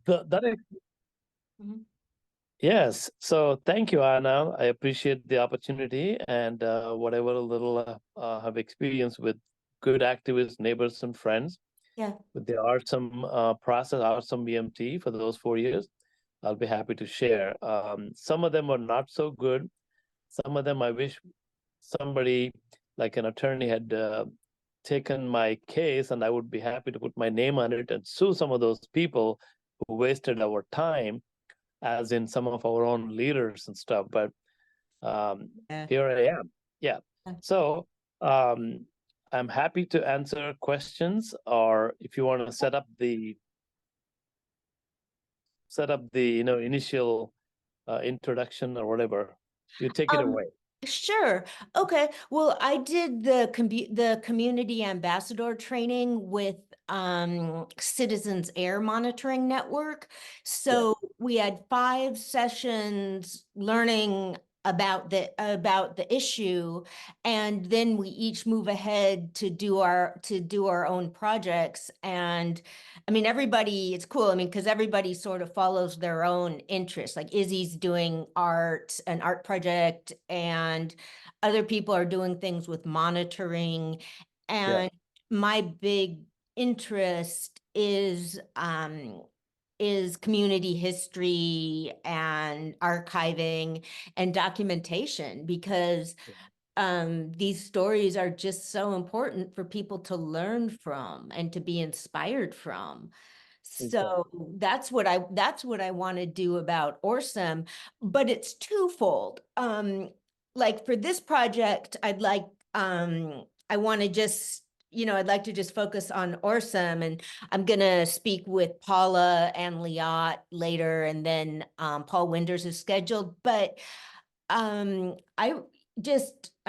That is, Mhm. yes. So thank you, Anna. I appreciate the opportunity and whatever little have experience with good activists, neighbors, and friends Yeah. with the awesome process, awesome BMT for those 4 years. I'll be happy to share. Some of them are not so good. Some of them I wish somebody like an attorney had taken my case, and I would be happy to put my name on it and sue some of those people who wasted our time, as in some of our own leaders and stuff. But Yeah. here I am. Yeah. So um, I'm happy to answer questions, or if you want to set up the initial introduction or whatever, you take it Um, away. sure. Okay. Well, I did the community ambassador training with Citizens Air Monitoring Network. Yeah. So we had 5 sessions learning about the issue, and then we each move ahead to do our own projects. And I mean, everybody, it's cool. I mean, because everybody sort of follows their own interests. Like Izzy's doing an art project, and other people are doing things with monitoring. Yeah. And my big interest is community history and archiving and documentation, because these stories are just so important for people to learn from and to be inspired from. So Exactly. that's what I want to do about Orsum, but it's twofold. Like for this project, I want to just, I'd like to just focus on Orsum, and I'm gonna speak with Paula and Liat later, and then Paul Winders is scheduled. But I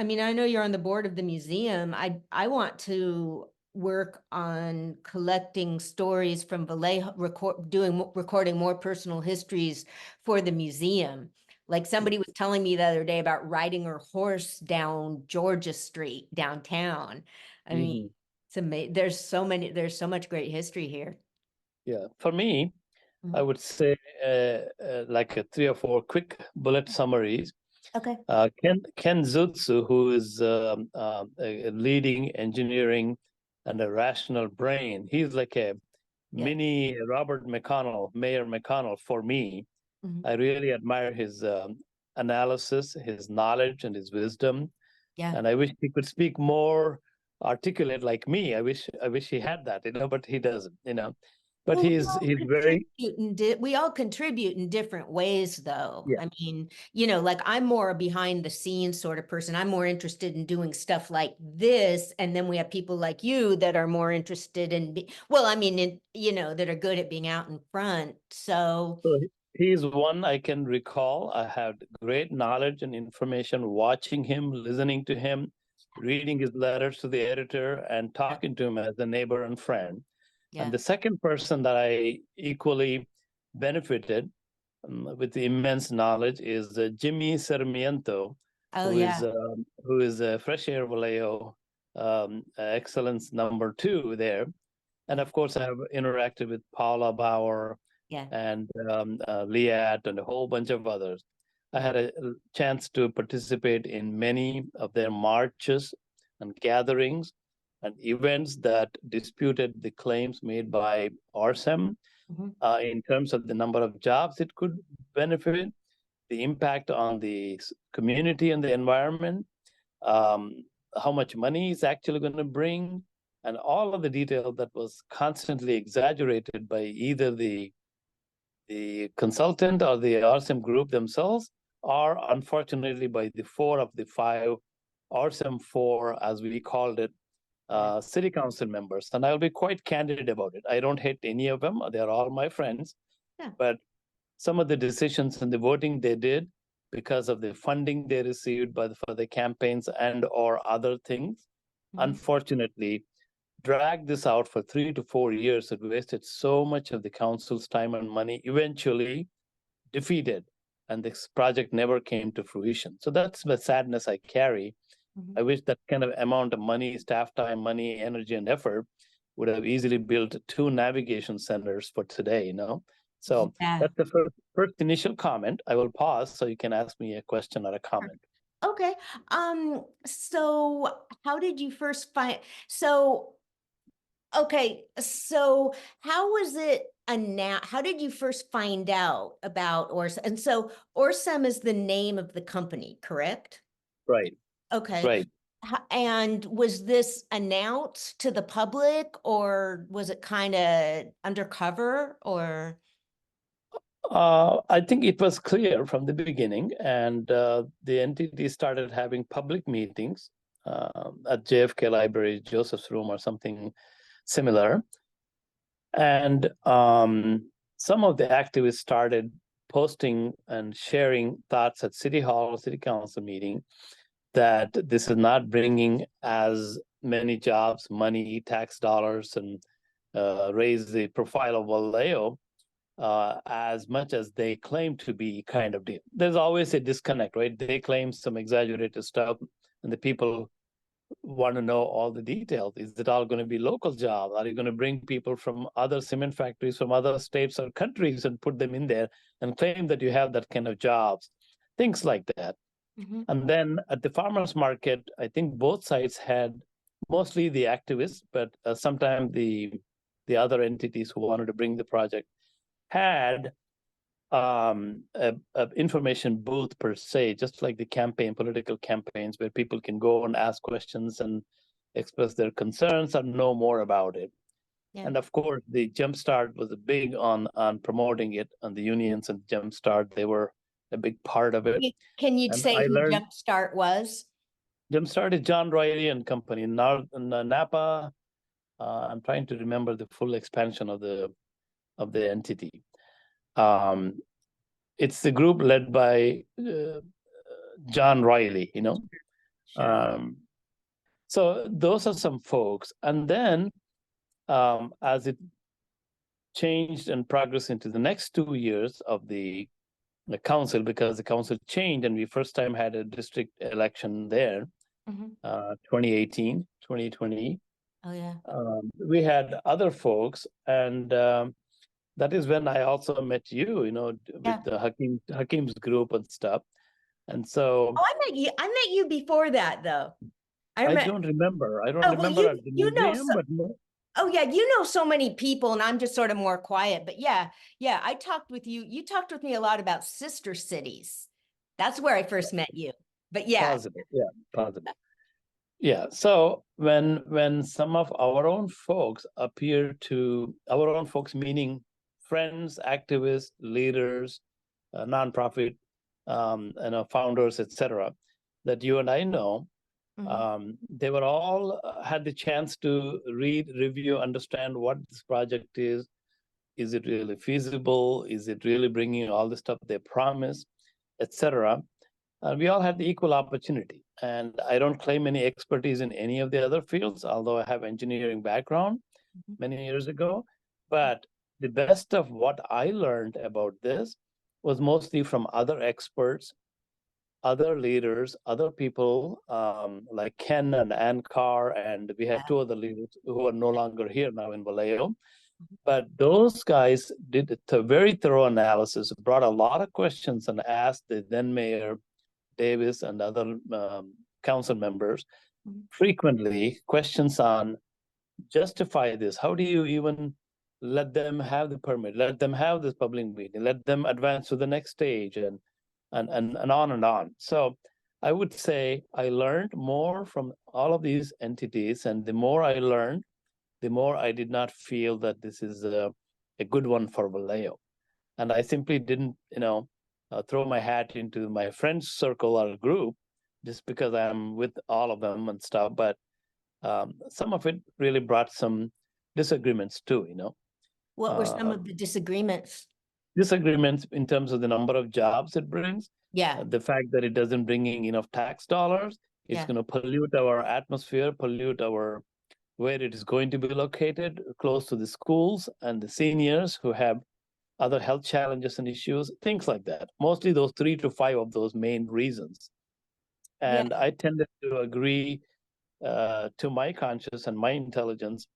mean, I know you're on the board of the museum. I want to work on collecting stories from Vallejo, recording more personal histories for the museum. Like somebody was telling me the other day about riding her horse down Georgia Street downtown. I mean, Mhm. it's amazing. There's so much great history here. Yeah. For me, I Mhm. would say like three or four quick bullet summaries. Okay. Ken Zutsu, who is a leading engineering and a rational brain, he's like a Yeah. mini Robert McConnell, Mayor McConnell for me. Mhm. I really admire his analysis, his knowledge, and his wisdom. Yeah. And I wish he could speak more articulate like me. I wish he had that, but he doesn't. But Well, he's very, we all contribute in different ways, though. yeah. I mean, like I'm more a behind the scenes sort of person. I'm more interested in doing stuff like this, and then we have people like you that are more interested well, I mean, that are good at being out in front. So, So he's one I can recall. I had great knowledge and information watching him, listening to him, reading his letters to the editor, and yeah, talking to him as a neighbor and friend. And yeah. the second person that I equally benefited with the immense knowledge is Jimmy Sarmiento, Oh, who yeah, is a Fresh Air Vallejo excellence number two there. And yeah, of course, I have interacted with Paula Bauer yeah, and Liat and a whole bunch of others. I yeah, had a chance to participate in many of their marches and gatherings and events that disputed the claims made by RSM mhm, in terms of the number of jobs it could benefit, the impact on the community and the environment, um, how much money it's actually going to bring, and all of the detail that was constantly exaggerated by either the consultant or the RSM group themselves, or unfortunately by the four of the five RSM four, as we called it, yeah, city council members. And I'll be quite candid about it. I don't hate any of them. They're all my friends. yeah. But some of the decisions and the voting they did because of the funding they received for the campaigns and or other things, Mhm. unfortunately, dragged this out for 3 to 4 years. It wasted so much of the council's time and money, eventually defeated, and this project never came to fruition. So that's the sadness I carry. Mhm. I wish that kind of amount of money, staff time, money, energy, and effort would have easily built two navigation centers for today, So Yeah. that's the first initial comment. I will pause so you can ask me a question or a comment. Okay. So how did you first find, so, okay, so how was it how did you first find out about Orsem? And so Orsem is the name of the company, correct? Right, Okay. right. And was this announced to the public or was it kind of undercover or? I think it was clear from the beginning, and the entity started having public meetings at JFK Library, Joseph's Room, or something similar. And some of the activists started posting and sharing thoughts at City Hall, City Council meeting, that this is not bringing as many jobs, money, tax dollars, and raise the profile of Vallejo as much as they claim to be kind of deal. There's always a disconnect, right? They claim some exaggerated stuff, and the people want to know all the details. Is it all going to be local jobs? Are you going to bring people from other cement factories from other states or countries and put them in there and claim that you have that kind of jobs? Things like that. Mhm. And then at the farmers market, I think both sides had mostly the activists, but sometimes the other entities who wanted to bring the project had a information booth per se, just like the political campaigns, where people can go and ask questions and express their concerns and know more about it. Yeah. And of course, the Jumpstart was big on promoting it, and the unions and Jumpstart, they were a big part of it. Can you And say I who learned Jumpstart was? Jumpstart is John Riley and Company. Now in Napa, I'm trying to remember the full expansion of the entity. Um, it's the group led by John Riley, you know. Sure. So those are some folks. And then as it changed and progressed into the next 2 years of the council, because the council changed and we first time had a district election there, Mhm. 2018, 2020. Oh, yeah. We had other folks, and that is when I also met you, you know, Yeah. with the Hakim's group and stuff. And so Oh, I met you before that though. I met, don't remember. I don't oh, well, remember at the you know, museum, so, but no, oh yeah, you know so many people and I'm just sort of more quiet, but yeah, I talked with you. You talked with me a lot about sister cities. That's where I first met you. But yeah, positive. Yeah, positive. Yeah. So when some of our own folks our own folks, meaning friends, activists, leaders, nonprofit, founders, etc., that you and I know, they were all had the chance to read, review, understand what this project is. Is it really feasible? Is it really bringing all the stuff they promised, etc.? We all had the equal opportunity. And I don't claim any expertise in any of the other fields, although I have engineering background many years ago. But the best of what I learned about this was mostly from other experts, other leaders, other people like Ken and Ann Carr, and we had two other leaders who are no longer here now in Vallejo. But those guys did a very thorough analysis, brought a lot of questions, and asked the then Mayor Davis and other council members frequently questions on justify this. How do you even let them have the permit, let them have this public meeting, let them advance to the next stage, and on and on. So I would say I learned more from all of these entities, and the more I learned, the more I did not feel that this is a good one for Vallejo. And I simply didn't, throw my hat into my friends circle or group just because I'm with all of them and stuff. But some of it really brought some disagreements too, what were some uh, of the disagreements? disagreements in terms of the number of jobs it brings, Yeah, the fact that it doesn't bring in enough tax dollars. It's yeah, going to pollute our atmosphere, pollute our where it is going to be located, close to the schools and the seniors who have other health challenges and issues, things like that. Mostly those 3 to 5 of those main reasons. yeah, And I tended to agree to my conscience and my intelligence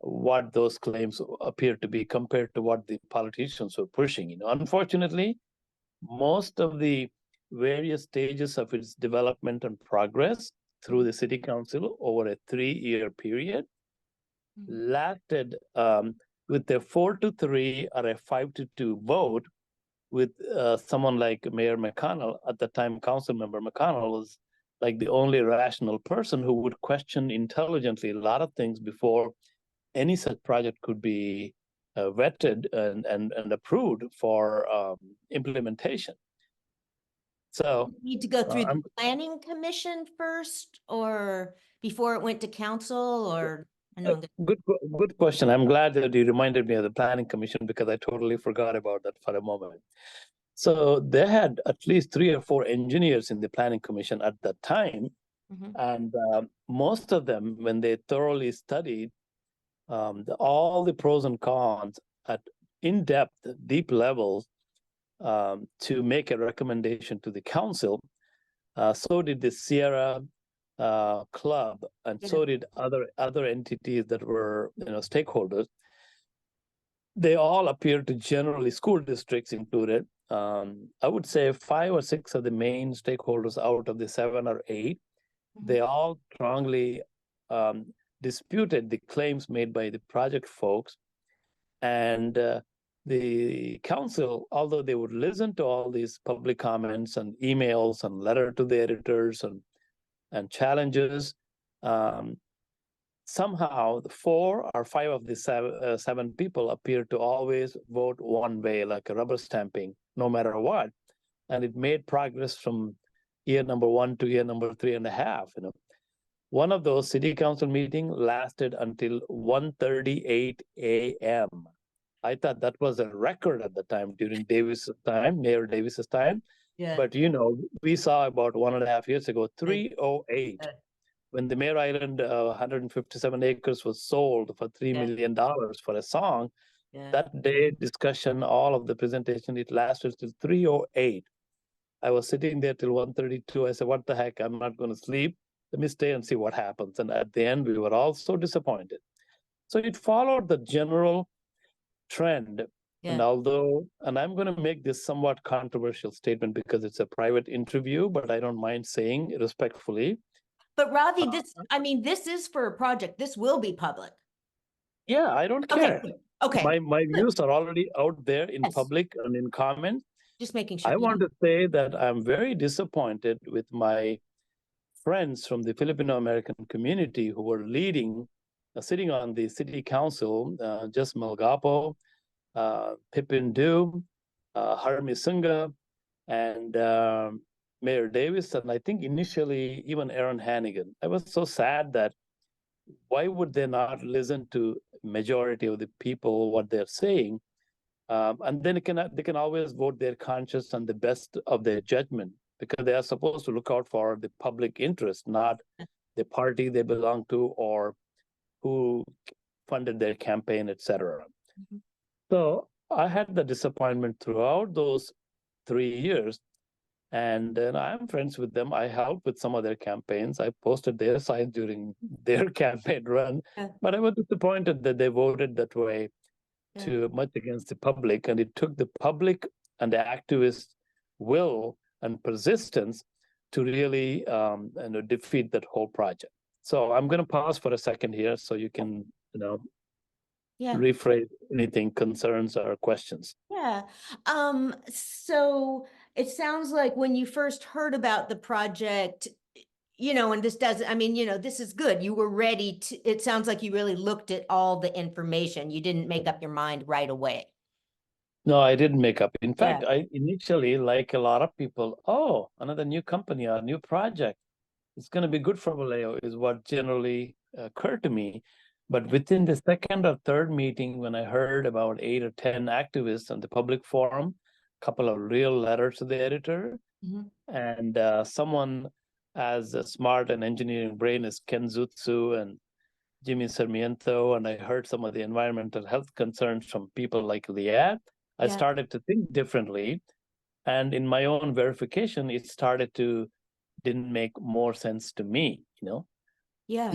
what those claims appear to be compared to what the politicians were pushing. Unfortunately, most of the various stages of its development and progress through the city council over a 3-year period lasted with a 4-3 or a 5-2 vote with someone like Mayor McConnell. At the time, council member McConnell was like the only rational person who would question intelligently a lot of things before any such project could be vetted and approved for implementation. So You need to go through the I'm planning commission first, or before it went to council, or I know. good question. I'm glad that you reminded me of the planning commission because I totally forgot about that for a moment. So they had at least 3 or 4 engineers in the planning commission at that time, and most of them, when they thoroughly studied all the pros and cons at in-depth, deep levels to make a recommendation to the council. So did the Sierra Club, and so did other entities that were stakeholders. They all appeared to generally, school districts included. I would say 5 or 6 of the main stakeholders out of the 7 or 8. They all strongly disputed the claims made by the project folks. And the council, although they would listen to all these public comments and emails and letter to the editors and challenges, somehow the 4 or 5 of the 7 people appeared to always vote one way, like a rubber stamping, no matter what. And it made progress from year number 1 to year number 3.5. One of those city council meetings lasted until 1:38 a.m. I thought that was a record at the time during Mayor Davis's time. Yeah. But we saw about 1.5 years ago, 3:08, when the Mare Island 157 acres was sold for $3 million for a song. That day discussion, all of the presentation, it lasted till 3:08. I was sitting there till 1:32. I said, what the heck? I'm not going to sleep. Let me stay and see what happens. And at the end, we were all so disappointed. So it followed the general trend. And I'm going to make this somewhat controversial statement because it's a private interview, but I don't mind saying respectfully. But Ravi, this is for a project. This will be public. Yeah, I don't care. Okay. My views are already out there in public and in comments. Just making sure. I want to say that I'm very disappointed with my friends from the Filipino American community who were sitting on the city council, Jess Malgapo, Pipin Du, Harmi Sunga, and Mayor Davis, and I think initially even Aaron Hannigan. I was so sad that why would they not listen to majority of the people, what they're saying? And then they can always vote their conscience and the best of their judgment, because they are supposed to look out for the public interest, not the party they belong to or who funded their campaign, etc. So I had the disappointment throughout those 3 years. And then I'm friends with them. I helped with some of their campaigns. I posted their signs during their campaign run. But I was disappointed that they voted that way too much against the public. And it took the public and the activists' will and persistence to really defeat that whole project. So I'm going to pause for a second here so you can, rephrase anything, concerns or questions. Yeah. So it sounds like when you first heard about the project, and this doesn't, this is good. You were ready it sounds like you really looked at all the information. You didn't make up your mind right away. No, I didn't make up. In fact, I initially, like a lot of people, another new company or new project. It's going to be good for Vallejo is what generally occurred to me. But within the second or third meeting, when I heard about 8 or 10 activists on the public forum, a couple of real letters to the editor, and someone as a smart and engineering brain as Ken Zutsu and Jimmy Sarmiento, and I heard some of the environmental health concerns from people like Liat, I started to think differently. And in my own verification, it didn't make more sense to me, Yeah.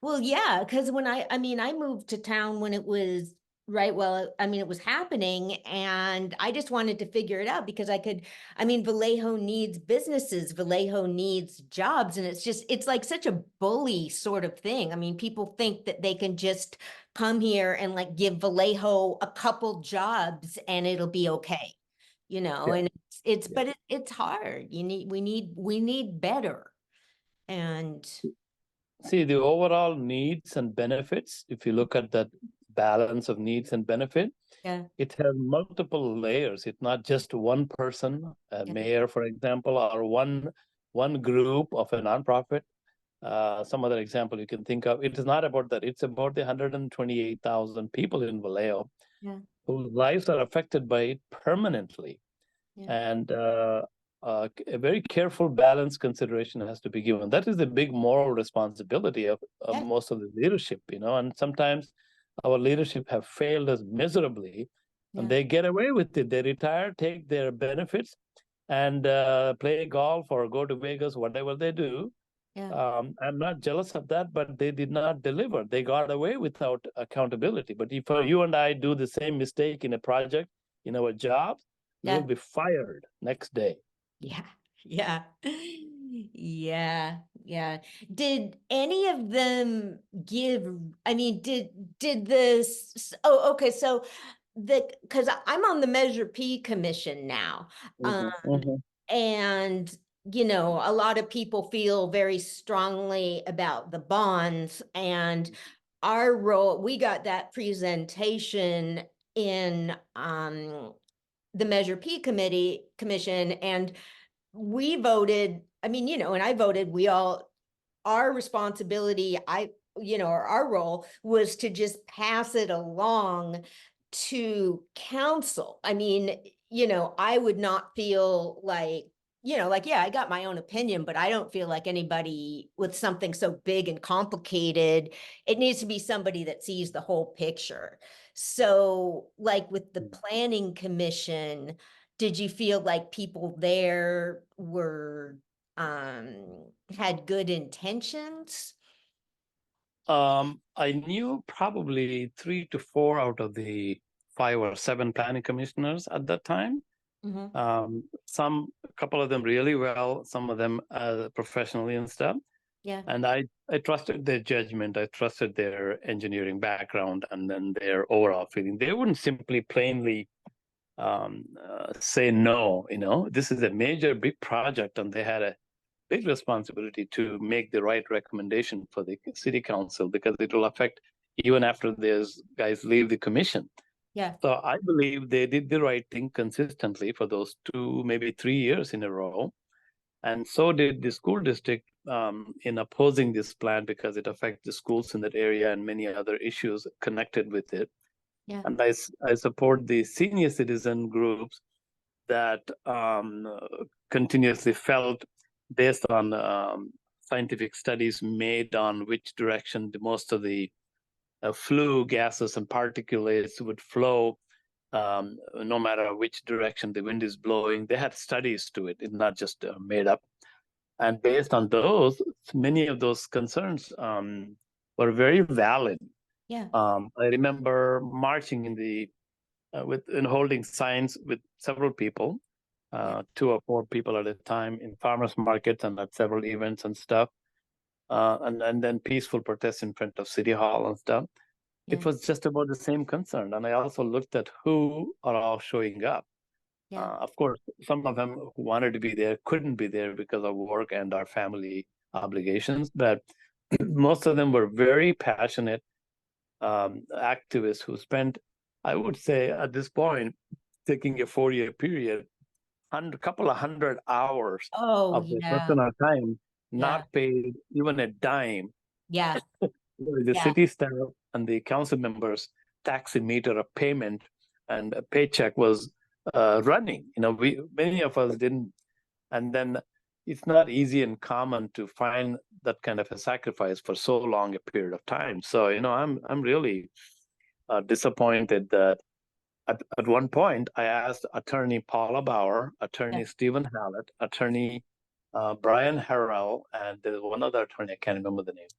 Well, yeah, because when I mean, I moved to town when it was right. Well, I mean, it was happening, and I just wanted to figure it out because I could. I mean, Vallejo needs businesses, Vallejo needs jobs, and it's like such a bully sort of thing. I mean, people think that they can just come here and like give Vallejo a couple jobs and it'll be okay, Yeah. and it's Yeah. but it's hard. We need better, and See, the overall needs and benefits, if you look at that balance of needs and benefit, yeah, it has multiple layers. It's not just one person, a yeah, mayor, for example, or one group of a nonprofit. Some other example you can think of. It is not about that. It's about the 128,000 people in Vallejo yeah, whose lives are affected by it permanently. yeah, And a very careful balance consideration has to be given. That is the big moral responsibility of yeah, most of the leadership, and sometimes our leadership have failed us miserably, and yeah. they get away with it. They retire, take their benefits, and play golf or go to Vegas, whatever they do. Yeah, I'm not jealous of that, but they did not deliver. They got away without accountability. But if you and I do the same mistake in a project, in our jobs, we will yeah, be fired next day. yeah, yeah, yeah, yeah. Did any of them give, I mean, did this, oh, okay, so because I'm on the Measure P Commission now. Um, Mhm, mhm. and a lot of people feel very strongly about the bonds and our role, we got that presentation in the Measure P commission, and we voted, I mean, and I voted, our responsibility, or our role was to just pass it along to council. I mean, I would not feel like, yeah, I got my own opinion, but I don't feel like anybody with something so big and complicated, it needs to be somebody that sees the whole picture. So, like with the planning commission, did you feel like people there were um had good intentions? I knew probably 3 to 4 out of the 5 or 7 planning commissioners at that time. Hmm. A couple of them really well, some of them professionally and stuff. Yeah, And I trusted their judgment. I trusted their engineering background and then their overall feeling. They wouldn't simply plainly say no. This is a major, big project, and they had a big responsibility to make the right recommendation for the city council because it will affect even after these guys leave the commission. yeah, So I believe they did the right thing consistently for those 2, maybe 3 years in a row. And so did the school district in opposing this plan because it affects the schools in that area and many other issues connected with it. yeah, And I support the senior citizen groups that continuously felt, based on scientific studies made on which direction most of the flue gases and particulates would flow, no matter which direction the wind is blowing. They had studies to it. It's not just made up. And based on those, many of those concerns were very valid. yeah, I remember marching in the with and holding signs with several people, yeah, 2 or 4 people at a time in farmers markets and at several events and stuff, and then peaceful protests in front of City Hall and stuff. It yeah, was just about the same concern, and I also looked at who are all showing up. yeah, Of course, some of them who wanted to be there couldn't be there because of work and our family obligations, but most of them were very passionate activists who spent, I would say, at this point, taking a 4-year period, a couple of 100 hours oh of their yeah, personal time, yeah, not paid even a dime. yeah, The yeah, city staff and the council members' taximeter of payment and a paycheck was running. We many of us didn't, and then it's not easy and common to find that kind of a sacrifice for so long a period of time. So I'm really disappointed that at one point I asked Attorney Paula Bauer, yeah, Attorney Stephen Hallett, Attorney Brian Harrell, and there's one other attorney, I can't remember the name.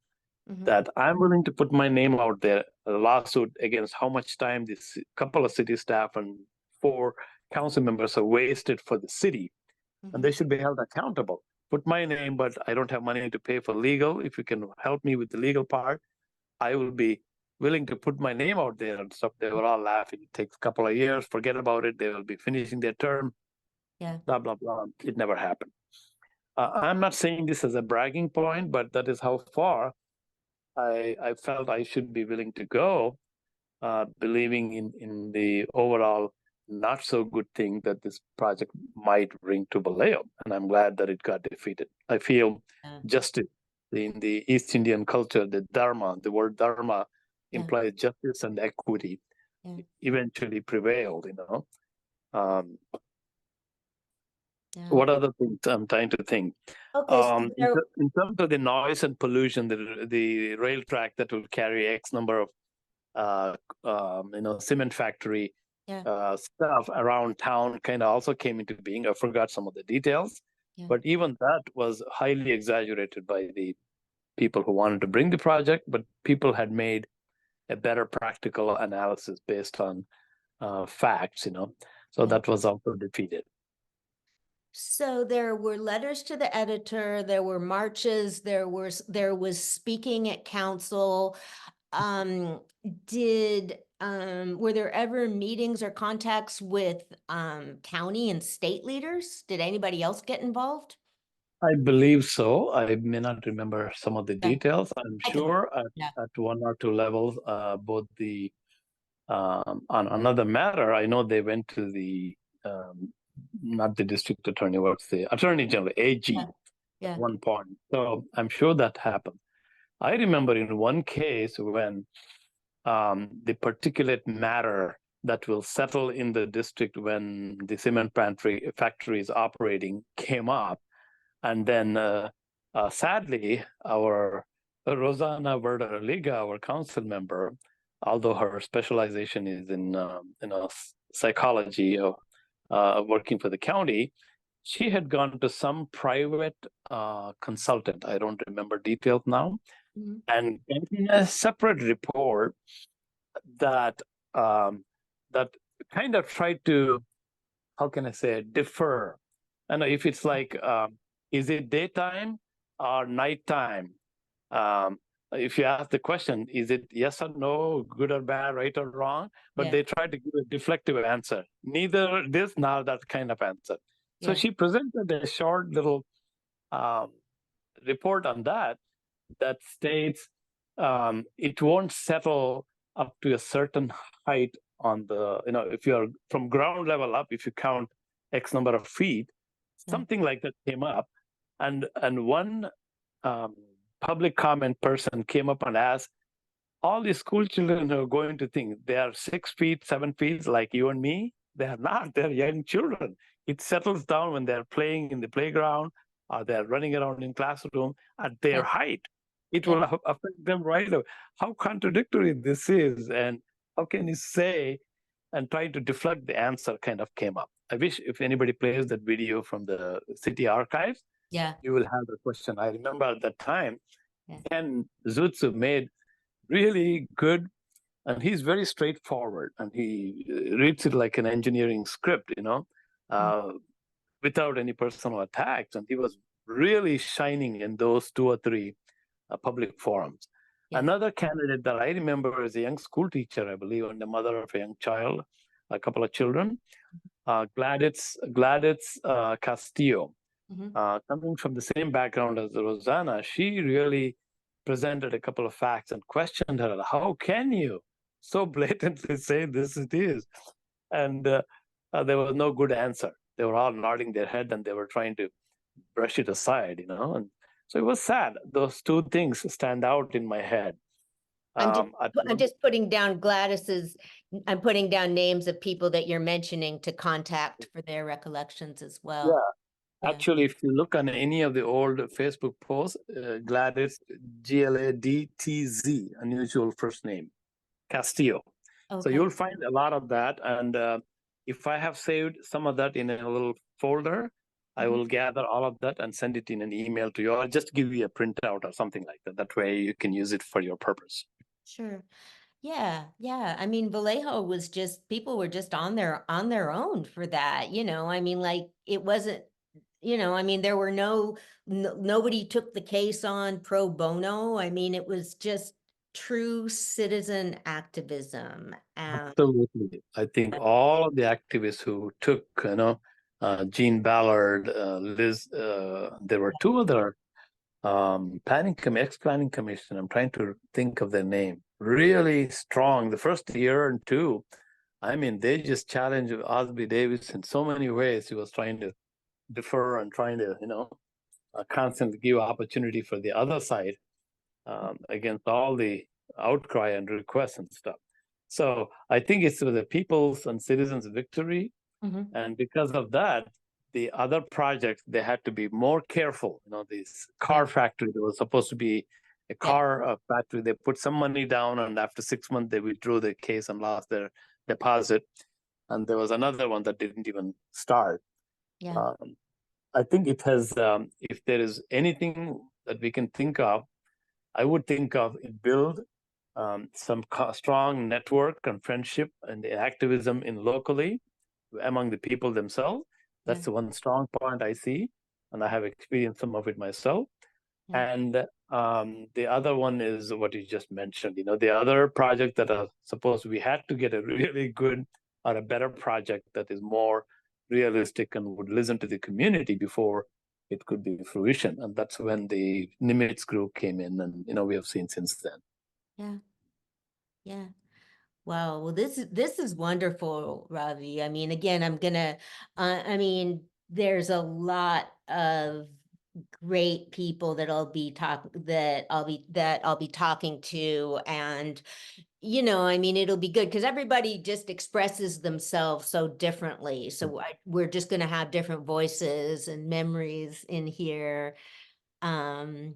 that I'm willing to put my name out there, a lawsuit against how much time this couple of city staff and 4 council members have wasted for the city, and they should be held accountable. Put my name, but I don't have money to pay for legal. If you can help me with the legal part, I will be willing to put my name out there and stuff. They were all laughing. It takes a couple of years, forget about it. They will be finishing their term, Yeah. blah, blah, blah. It never happened. I'm not saying this as a bragging point, but that is how far I felt I should be willing to go, believing in the overall not so good thing that this project might bring to Vallejo. And I'm glad that it got defeated. I feel justice in the East Indian culture, the word dharma implies justice and equity, eventually prevailed, Um, What other things I'm trying to think? Okay, so in terms of the noise and pollution, the rail track that will carry X number of cement factory stuff around town kind of also came into being. I forgot some of the details, but even that was highly exaggerated by the people who wanted to bring the project, but people had made a better practical analysis based on facts, So that was also defeated. So there were letters to the editor, there were marches, there was speaking at council. Were there ever meetings or contacts with county and state leaders? Did anybody else get involved? I believe so. I may not remember some of the details. I'm sure at 1 or 2 levels, both on another matter, I know they went to the not the district attorney, what's the attorney general, AG, at one point. So I'm sure that happened. I remember in one case when the particulate matter that will settle in the district when the cement factory is operating came up. And then sadly, our Rosanna Verda-Liga, our council member, although her specialization is in psychology, working for the county, she had gone to some private consultant. I don't remember details now, and in a separate report that that kind of tried to, how can I say, defer. And if it's like, is it daytime or nighttime? If you ask the question, is it yes or no, good or bad, right or wrong? But they try to give a deflective answer. Neither this nor that kind of answer. So she presented a short little report on that states it won't settle up to a certain height on the, if you're from ground level up, if you count X number of feet, something like that came up. And one public comment person came up and asked, all the school children who are going to think they are 6 feet, 7 feet like you and me. They are not, they're young children. It settles down when they're playing in the playground or they're running around in classroom at their height. It will affect them right away. How contradictory this is, and how can you say and try to deflect the answer kind of came up. I wish if anybody plays that video from the city archives, you will have the question. I remember at that time, Ken Zutsu made really good, and he's very straightforward, and he reads it like an engineering script, without any personal attacks. And he was really shining in those 2 or 3 public forums. Another candidate that I remember is a young school teacher, I believe, and the mother of a young child, a couple of children, Gladys Castillo. Coming from the same background as Rosanna, she really presented a couple of facts and questioned her, how can you so blatantly say this it is? And there was no good answer. They were all nodding their head and they were trying to brush it aside, and so it was sad. Those 2 things stand out in my head. I'm just putting down I'm putting down names of people that you're mentioning to contact for their recollections as well. Yeah. Actually, if you look on any of the old Facebook posts, Gladys, Gladtz, unusual first name, Castillo. So you'll find a lot of that. And if I have saved some of that in a little folder, I will gather all of that and send it in an email to you, or just give you a printout or something like that. That way you can use it for your purpose. Sure. Yeah, yeah. I mean, Vallejo was just people were just on their own for that, you know. I mean, like it wasn't, you know, I mean, there were nobody took the case on pro bono. I mean, it was just true citizen activism. And Absolutely. I think all of the activists who took, Jean Ballard, Liz, there were two other ex-planning commission. I'm trying to think of their name. Really strong. The first year and two, I mean, they just challenged Osby Davis in so many ways. He was trying to defer and trying to, constantly give opportunity for the other side against all the outcry and requests and stuff. So I think it's the people's and citizens' victory. Mhm. And because of that, the other projects, they had to be more careful. This Yeah, car factory, there was supposed to be a yeah, car factory. They put some money down, and after 6 months, they withdrew the case and lost their deposit. And there was another one that didn't even start. yeah, Um, I think it has, if there is anything that we can think of, I would think of it build some strong network and friendship and activism in locally among the people themselves. yeah, That's the one strong point I see, and I have experienced some of it myself. yeah, And the other one is what you just mentioned. The other project that are supposed we had to get a really good or a better project that is more realistic and would listen to the community before it could be fruition. And that's when the Nimitz group came in, and we have seen since then. yeah, yeah. Wow. Well, this is wonderful, Ravi. I mean, again, I mean, there's a lot of great people that I'll be talking to, and you know, I mean, it'll be good because everybody just expresses themselves so differently. So we're just going to have different voices and memories in here. Um,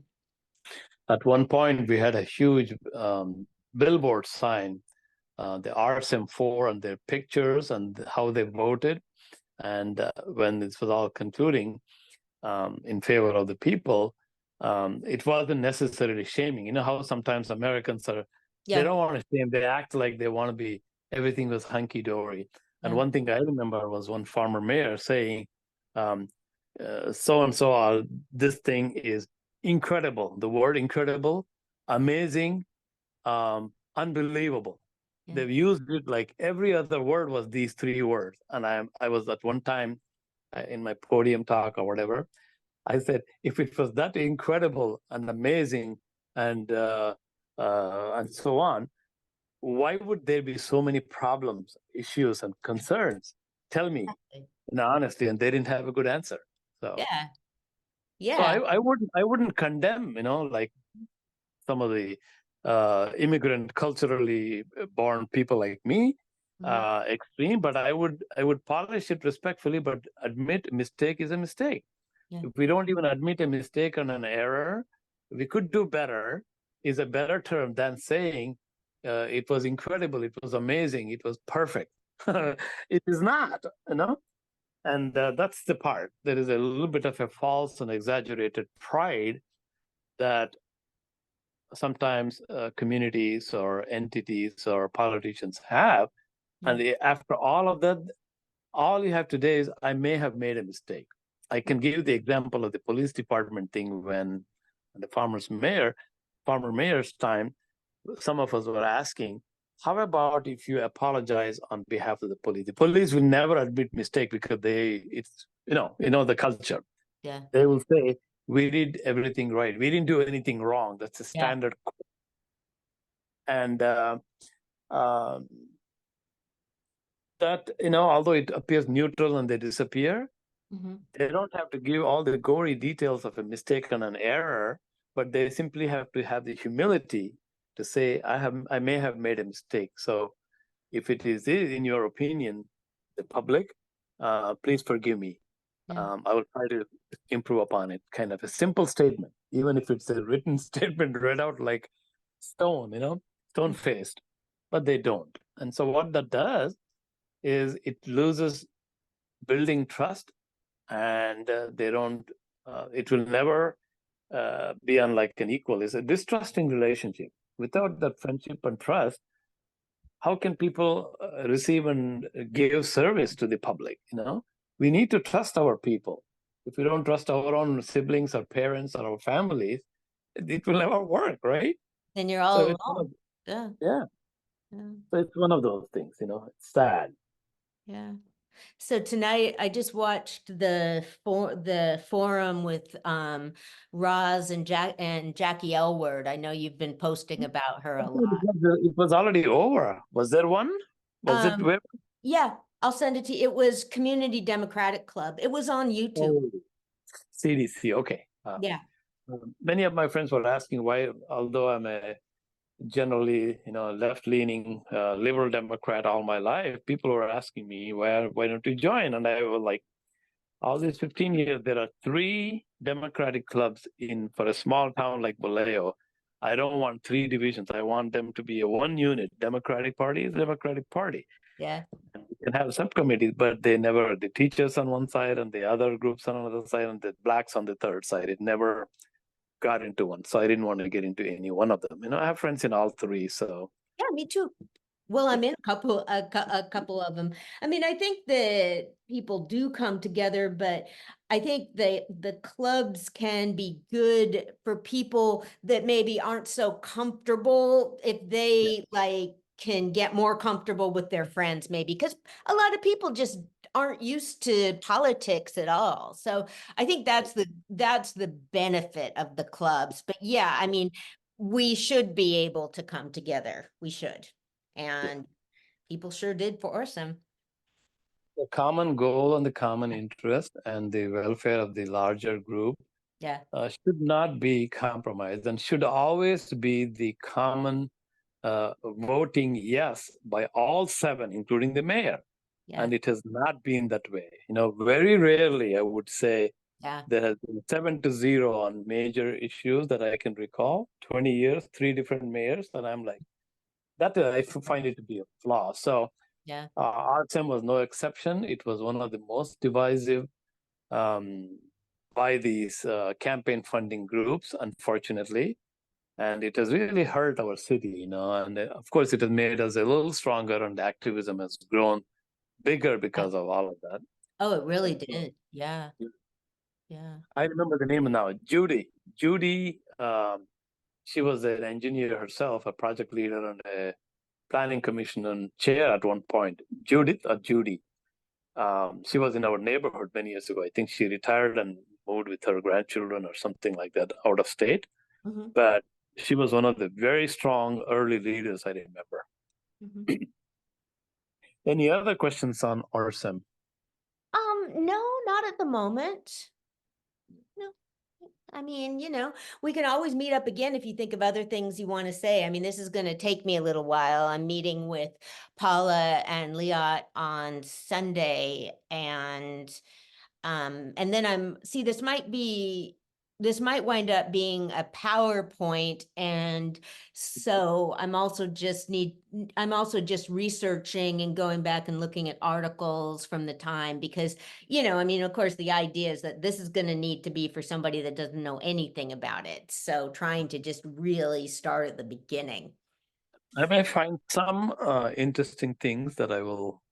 At one point, we had a huge billboard sign, the RSM4 and their pictures and how they voted. And when this was all concluding in favor of the people, it wasn't necessarily shaming. You know how sometimes Americans they yeah, don't want to shame, they act like they want to be, everything was hunky dory. And yeah, one thing I remember was one former mayor saying, so and so, this thing is incredible. The word incredible, amazing, unbelievable. yeah, They've used it like every other word was these three words. And I was at one time in my podium talk or whatever, I said, if it was that incredible and amazing and so on, why would there be so many problems, issues, and concerns? Tell me, in honesty, and they didn't have a good answer. So, yeah, so yeah. I wouldn't condemn, like some of the immigrant, culturally born people like me, Mhm. extreme, but I would polish it respectfully, but admit mistake is a mistake. Yeah, If we don't even admit a mistake and an error, we could do better, is a better term than saying it was incredible, it was amazing, it was perfect. It is not. And that's the part. There is a little bit of a false and exaggerated pride that sometimes communities or entities or politicians have. yeah, And after all of that, all you have today is, I may have made a mistake. I can give you the example of the police department thing when the former mayor's time, some of us were asking, how about if you apologize on behalf of the police? The police will never admit mistake because it's, the culture. yeah, They will say, we did everything right. We didn't do anything wrong. That's a yeah, standard. And um, that, although it appears neutral and they disappear, mhm, they don't have to give all the gory details of a mistake and an error, but they simply have to have the humility to say, I may have made a mistake. So if it is in your opinion, the public, please forgive me. yeah, I will try to improve upon it. Kind of a simple statement, even if it's a written statement read out like stone, stone mm, faced, but they don't. And so what that does is it loses building trust and they don't. It will never be unlike an equal. It's a distrusting relationship. Without that friendship and trust, how can people receive and give service to the public? We need to trust our people. If we don't trust our own siblings or parents or our families, it will never work, right? Then you're So all it's one of, alone. Yeah. yeah. Yeah. So it's one of those things. It's sad. Yeah. So tonight I just watched the forum with Roz and Jackie Elward. I know you've been posting about her a lot. It was already over. Was there one? Was it where? Yeah, I'll send it to you. It was Community Democratic Club. It was on YouTube. Oh, CDC. Okay. Yeah. Many of my friends were asking why, although I'm a generally, left-leaning liberal Democrat all my life, people were asking me, why don't you join? And I was like, all these 15 years, there are 3 Democratic clubs for a small town like Vallejo. I don't want 3 divisions. I want them to be a one unit. Democratic Party is Democratic Party. Yeah. And we can have subcommittees, but the teachers on one side and the other groups on another side and the blacks on the third side. It never got into one. So I didn't want to get into any one of them. I have friends in all 3. So Yeah, me too. Well, I'm in a couple of them. I mean, I think that people do come together, but I think the clubs can be good for people that maybe aren't so comfortable if they like can get more comfortable with their friends, maybe because a lot of people just aren't used to politics at all. So I think that's the benefit of the clubs. But yeah, I mean, we should be able to come together. We should. And people sure did for some. the common goal and the common interest and the welfare of the larger group Yeah. should not be compromised and should always be the common voting yes by all 7, including the mayor. Yeah. And it has not been that way. Very rarely, I would say, Yeah. there has been 7-0 on major issues that I can recall. 20 years, 3 different mayors, and I'm like, that I find it to be a flaw. So Yeah. RSM was no exception. It was one of the most divisive by these campaign funding groups, unfortunately. And it has really hurt our city, and of course it has made us a little stronger, and activism has grown bigger because of all of that. Oh, it really And so, did. Yeah. Yeah. I remember the name now, Judy. Judy, she was an engineer herself, a project leader and a planning commission and chair at one point. Judith or Judy. She was in our neighborhood many years ago. I think she retired and moved with her grandchildren or something like that out of state. Mhm. But she was one of the very strong early leaders, I remember. Mhm. Any other questions on RSM? No, not at the moment. No. I mean, we can always meet up again if you think of other things you want to say. I mean, this is going to take me a little while. I'm meeting with Paula and Liat on Sunday, and then this might wind up being a PowerPoint. And so I'm also just researching and going back and looking at articles from the time because, I mean, of course, the idea is that this is going to need to be for somebody that doesn't know anything about it. So trying to just really start at the beginning. I may find some interesting things that I will,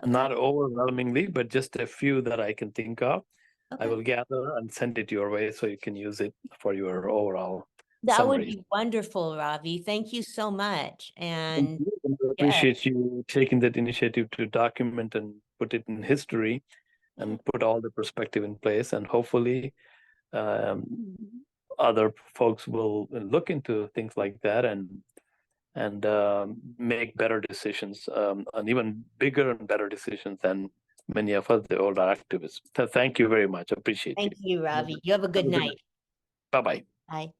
Okay. not overwhelmingly, but just a few that I can think of. I Okay. will gather and send it your way so you can use it for your overall That would summary. be wonderful, Ravi. Thank you so much. Thank And you. And I yeah, appreciate you taking that initiative to document and put it in history and put all the perspective in place. And hopefully um, other folks will look into things like that and make better decisions and even bigger and better decisions than many of us, the older activists. So thank you very much. I appreciate thank you. you, Ravi. You have a good night. Bye-bye. Bye.